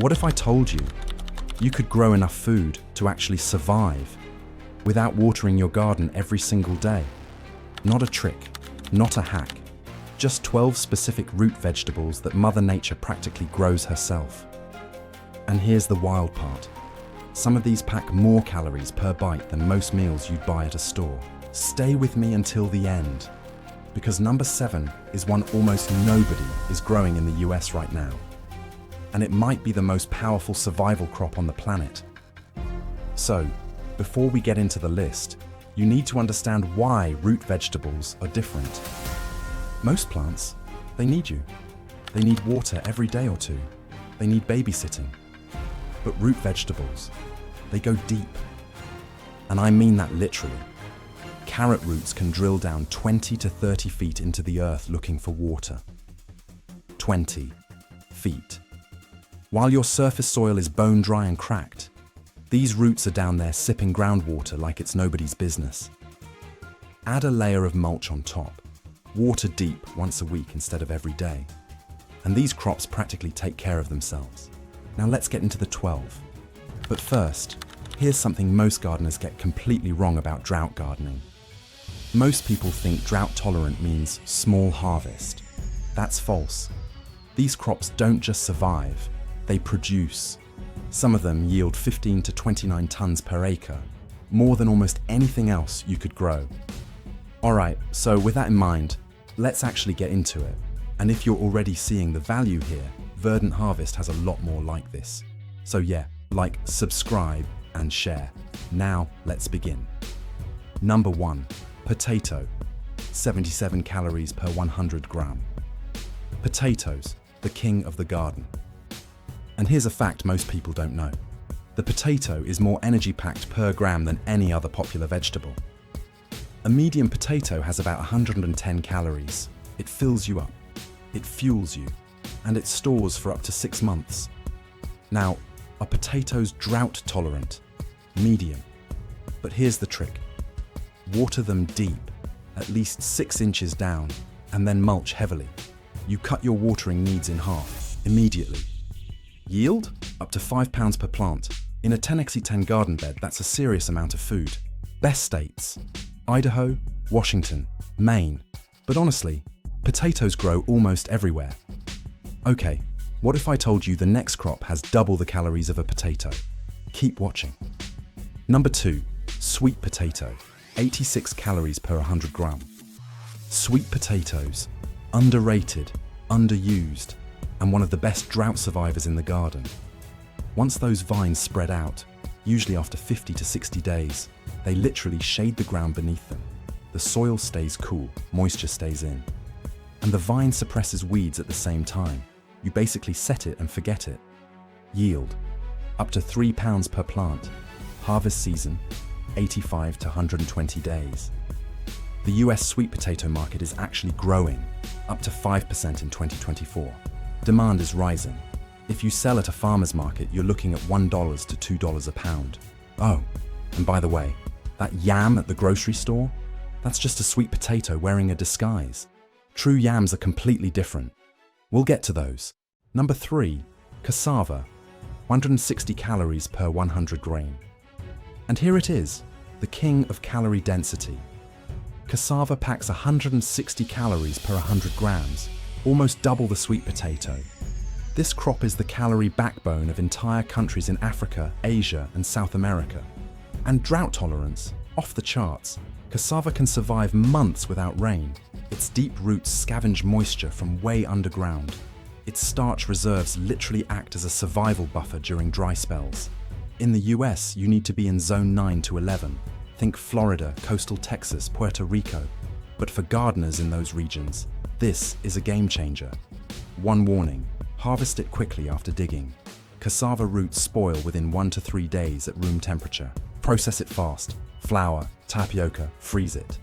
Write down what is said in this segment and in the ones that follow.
What if I told you you could grow enough food to actually survive without watering your garden every single day? Not a trick, not a hack, just 12 specific root vegetables that Mother Nature practically grows herself. And here's the wild part. Some of these pack more calories per bite than most meals you'd buy at a store. Stay with me until the end, because number 7 is one almost nobody is growing in the US right now. And it might be the most powerful survival crop on the planet. So, before we get into the list, you need to understand why root vegetables are different. Most plants, they need you. They need water every day or two. They need babysitting. But root vegetables, they go deep. And I mean that literally. Carrot roots can drill down 20 to 30 feet into the earth looking for water. 20 feet. While your surface soil is bone dry and cracked, these roots are down there sipping groundwater like it's nobody's business. Add a layer of mulch on top. Water deep once a week instead of every day. And these crops practically take care of themselves. Now let's get into the 12. But first, here's something most gardeners get completely wrong about drought gardening. Most people think drought tolerant means small harvest. That's false. These crops don't just survive, they produce. Some of them yield 15 to 29 tons per acre, more than almost anything else you could grow. Alright, so with that in mind, let's actually get into it. And if you're already seeing the value here, Verdant Harvest has a lot more like this. So yeah, like, subscribe, and share. Now, let's begin. Number 1. Potato. 77 calories per 100 gram. Potatoes, the king of the garden. And here's a fact most people don't know. The potato is more energy-packed per gram than any other popular vegetable. A medium potato has about 110 calories. It fills you up, it fuels you, and it stores for up to 6 months. Now, are potatoes drought tolerant? Medium. But here's the trick. Water them deep, at least 6 inches down, and then mulch heavily. You cut your watering needs in half, immediately. Yield? Up to 5 pounds per plant. In a 10x10 garden bed, that's a serious amount of food. Best states: Idaho, Washington, Maine. But honestly, potatoes grow almost everywhere. Okay, what if I told you the next crop has double the calories of a potato? Keep watching. Number 2, sweet potato. 86 calories per 100 gram. Sweet potatoes, underrated, underused, and one of the best drought survivors in the garden. Once those vines spread out, usually after 50 to 60 days, they literally shade the ground beneath them. The soil stays cool, moisture stays in. And the vine suppresses weeds at the same time. You basically set it and forget it. Yield: up to 3 pounds per plant. Harvest season: 85 to 120 days. The US sweet potato market is actually growing, up to 5% in 2024. Demand is rising. If you sell at a farmer's market, you're looking at $1 to $2 a pound. Oh, and by the way, that yam at the grocery store? That's just a sweet potato wearing a disguise. True yams are completely different. We'll get to those. Number 3, cassava. 160 calories per 100 grain. And here it is, the king of calorie density. Cassava packs 160 calories per 100 grams, almost double the sweet potato. This crop is the calorie backbone of entire countries in Africa, Asia, and South America. And drought tolerance, off the charts. Cassava can survive months without rain. Its deep roots scavenge moisture from way underground. Its starch reserves literally act as a survival buffer during dry spells. In the US, you need to be in zone 9 to 11. Think Florida, coastal Texas, Puerto Rico. But for gardeners in those regions, this is a game changer. One warning: harvest it quickly after digging. Cassava roots spoil within 1 to 3 days at room temperature. Process it fast. Flour, tapioca, freeze it.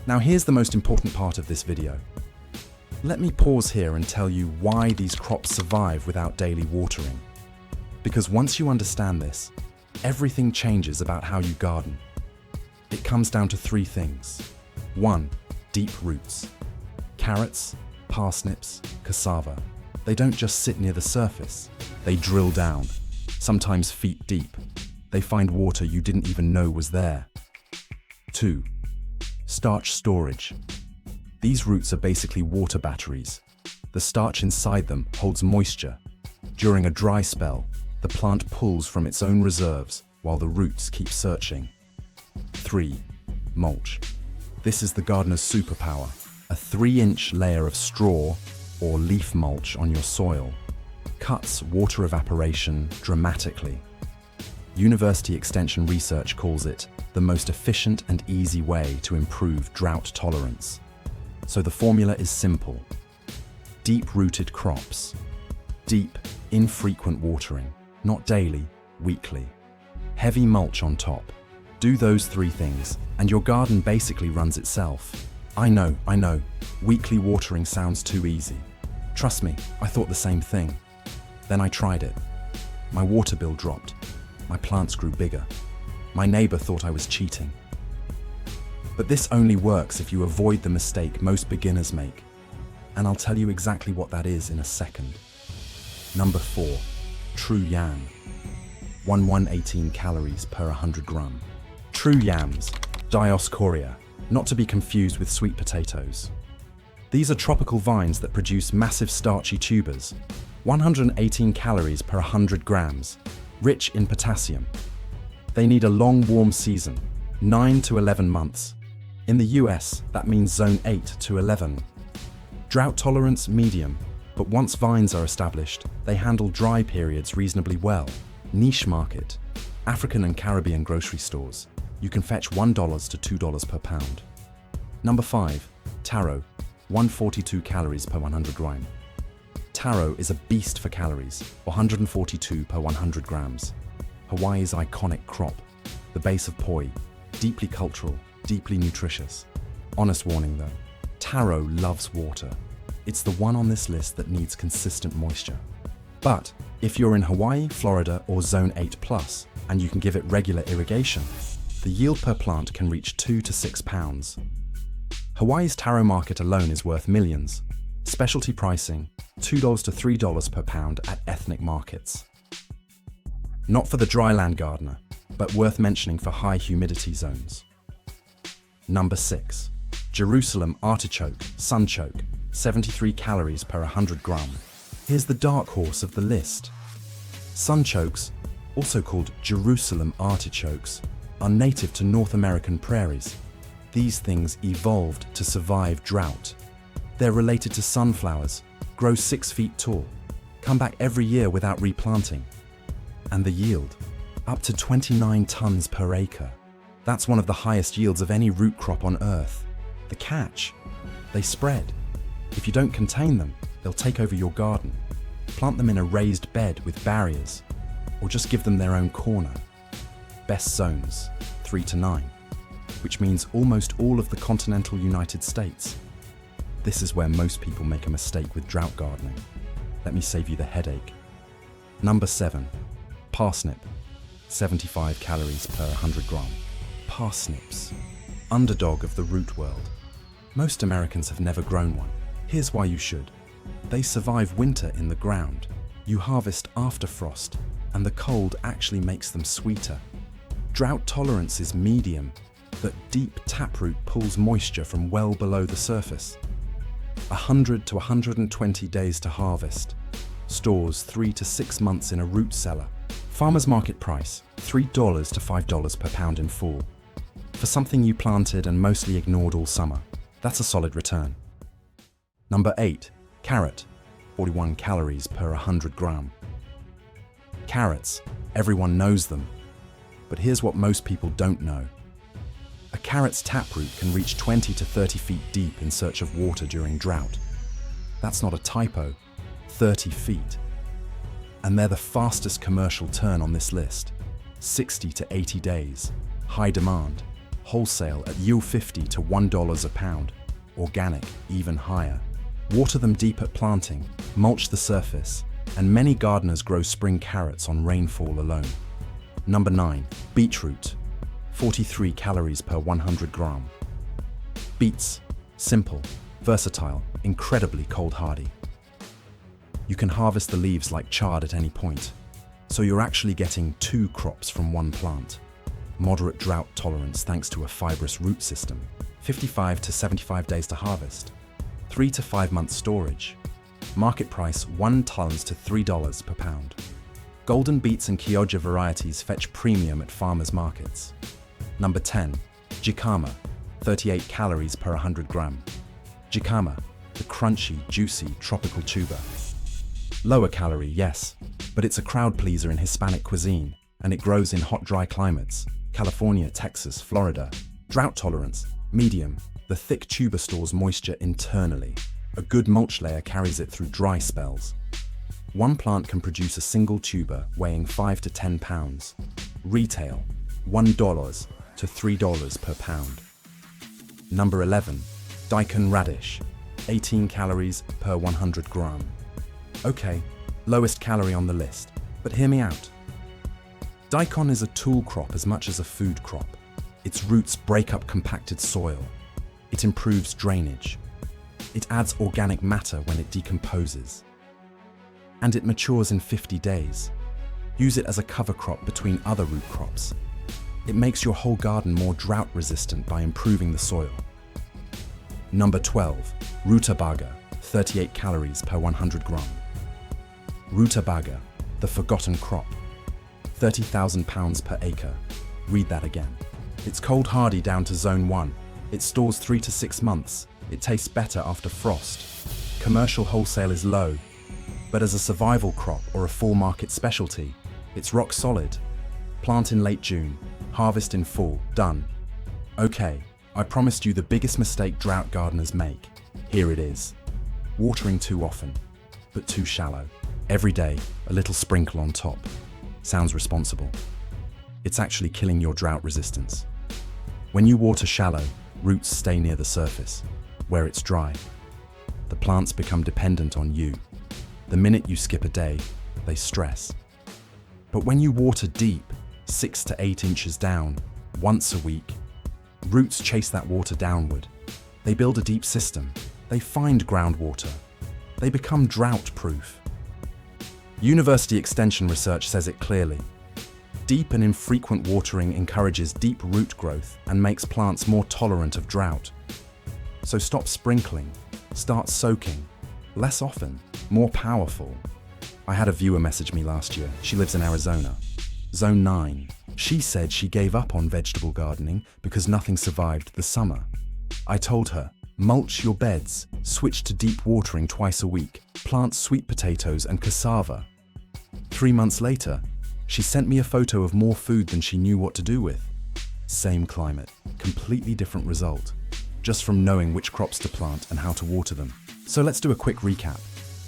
Now here's the most important part of this video. Let me pause here and tell you why these crops survive without daily watering. Because once you understand this, everything changes about how you garden. It comes down to 3 things. 1. Deep roots. Carrots, parsnips, cassava. They don't just sit near the surface. They drill down, sometimes feet deep. They find water you didn't even know was there. 2. Starch storage. These roots are basically water batteries. The starch inside them holds moisture. During a dry spell, the plant pulls from its own reserves while the roots keep searching. 3. Mulch. This is the gardener's superpower, a 3-inch layer of straw or leaf mulch on your soil. Cuts water evaporation dramatically. University extension research calls it the most efficient and easy way to improve drought tolerance. So the formula is simple. Deep-rooted crops. Deep, infrequent watering, not daily, weekly. Heavy mulch on top. Do those 3 things, and your garden basically runs itself. I know. Weekly watering sounds too easy. Trust me, I thought the same thing. Then I tried it. My water bill dropped. My plants grew bigger. My neighbor thought I was cheating. But this only works if you avoid the mistake most beginners make. And I'll tell you exactly what that is in a second. Number 4, true yam. 118 calories per 100 gram. True yams, Dioscorea, not to be confused with sweet potatoes. These are tropical vines that produce massive starchy tubers. 118 calories per 100 grams, rich in potassium. They need a long warm season, 9 to 11 months. In the US, that means zone 8 to 11. Drought tolerance medium, but once vines are established, they handle dry periods reasonably well. Niche market, African and Caribbean grocery stores. You can fetch $1 to $2 per pound. Number 5, taro, 142 calories per 100 gram. Taro is a beast for calories, 142 per 100 grams. Hawaii's iconic crop, the base of poi, deeply cultural, deeply nutritious. Honest warning though, taro loves water. It's the one on this list that needs consistent moisture. But if you're in Hawaii, Florida, or Zone 8+, and you can give it regular irrigation, the yield per plant can reach 2 to 6 pounds. Hawaii's taro market alone is worth millions. Specialty pricing, $2 to $3 per pound at ethnic markets. Not for the dryland gardener, but worth mentioning for high humidity zones. Number 6, Jerusalem artichoke, sunchoke, 73 calories per 100 gram. Here's the dark horse of the list. Sunchokes, also called Jerusalem artichokes, are native to North American prairies. These things evolved to survive drought. They're related to sunflowers, grow 6 feet tall, come back every year without replanting. And the yield, up to 29 tons per acre. That's one of the highest yields of any root crop on Earth. The catch? They spread. If you don't contain them, they'll take over your garden. Plant them in a raised bed with barriers, or just give them their own corner. Best zones, 3 to 9, which means almost all of the continental United States. This is where most people make a mistake with drought gardening. Let me save you the headache. Number 7, parsnip, 75 calories per 100 gram. Parsnips, underdog of the root world. Most Americans have never grown one. Here's why you should. They survive winter in the ground. You harvest after frost, and the cold actually makes them sweeter. Drought tolerance is medium, but deep taproot pulls moisture from well below the surface. 100 to 120 days to harvest. Stores 3 to 6 months in a root cellar. Farmer's market price, $3 to $5 per pound in full. For something you planted and mostly ignored all summer, that's a solid return. Number 8, carrot, 41 calories per 100 gram. Carrots, everyone knows them. But here's what most people don't know. A carrot's taproot can reach 20 to 30 feet deep in search of water during drought. That's not a typo, 30 feet. And they're the fastest commercial turn on this list. 60 to 80 days, high demand, wholesale at $50 to $1 a pound, organic even higher. Water them deep at planting, mulch the surface, and many gardeners grow spring carrots on rainfall alone. Number 9, beetroot, 43 calories per 100 gram. Beets, simple, versatile, incredibly cold hardy. You can harvest the leaves like chard at any point, so you're actually getting 2 crops from one plant. Moderate drought tolerance thanks to a fibrous root system. 55 to 75 days to harvest. 3 to 5 months storage. Market price $1 to $3 per pound. Golden beets and Chioggia varieties fetch premium at farmers' markets. Number 10. Jicama, 38 calories per 100 gram. Jicama, the crunchy, juicy, tropical tuber. Lower calorie, yes, but it's a crowd pleaser in Hispanic cuisine, and it grows in hot, dry climates. California, Texas, Florida. Drought tolerance, medium. The thick tuber stores moisture internally. A good mulch layer carries it through dry spells. One plant can produce a single tuber weighing 5 to 10 pounds. Retail, $1 to $3 per pound. Number 11. Daikon radish, 18 calories per 100 gram. Okay, lowest calorie on the list, but hear me out. Daikon is a tool crop as much as a food crop. Its roots break up compacted soil. It improves drainage. It adds organic matter when it decomposes. And it matures in 50 days. Use it as a cover crop between other root crops. It makes your whole garden more drought resistant by improving the soil. Number 12. Rutabaga, 38 calories per 100 gram. Rutabaga, the forgotten crop. 30,000 pounds per acre. Read that again. It's cold hardy down to zone 1. It stores 3 to 6 months. It tastes better after frost. Commercial wholesale is low, but as a survival crop or a full market specialty, it's rock solid. Plant in late June, harvest in fall, done. Okay, I promised you the biggest mistake drought gardeners make. Here it is. Watering too often, but too shallow. Every day, a little sprinkle on top. Sounds responsible. It's actually killing your drought resistance. When you water shallow, roots stay near the surface, where it's dry. The plants become dependent on you. The minute you skip a day, they stress. But when you water deep, 6 to 8 inches down, once a week, roots chase that water downward. They build a deep system. They find groundwater. They become drought-proof. University extension research says it clearly. Deep and infrequent watering encourages deep root growth and makes plants more tolerant of drought. So stop sprinkling, start soaking. Less often, more powerful. I had a viewer message me last year. She lives in Arizona. Zone 9. She said she gave up on vegetable gardening because nothing survived the summer. I told her, mulch your beds, switch to deep watering twice a week, plant sweet potatoes and cassava. 3 months later, she sent me a photo of more food than she knew what to do with. Same climate, completely different result, just from knowing which crops to plant and how to water them. So let's do a quick recap.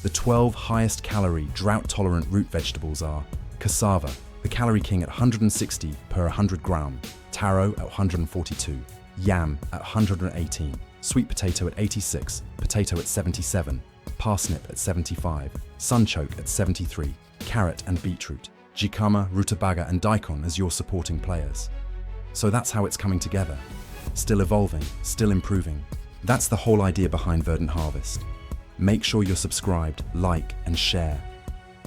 The 12 highest calorie, drought-tolerant root vegetables are cassava, the calorie king at 160 per 100 gram, taro at 142, yam at 118, sweet potato at 86, potato at 77, parsnip at 75, sunchoke at 73, carrot and beetroot, jicama, rutabaga and daikon as your supporting players. So that's how it's coming together. Still evolving, still improving. That's the whole idea behind Verdant Harvest. Make sure you're subscribed, like and share.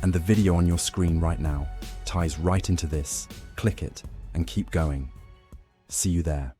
And the video on your screen right now ties right into this. Click it and keep going. See you there.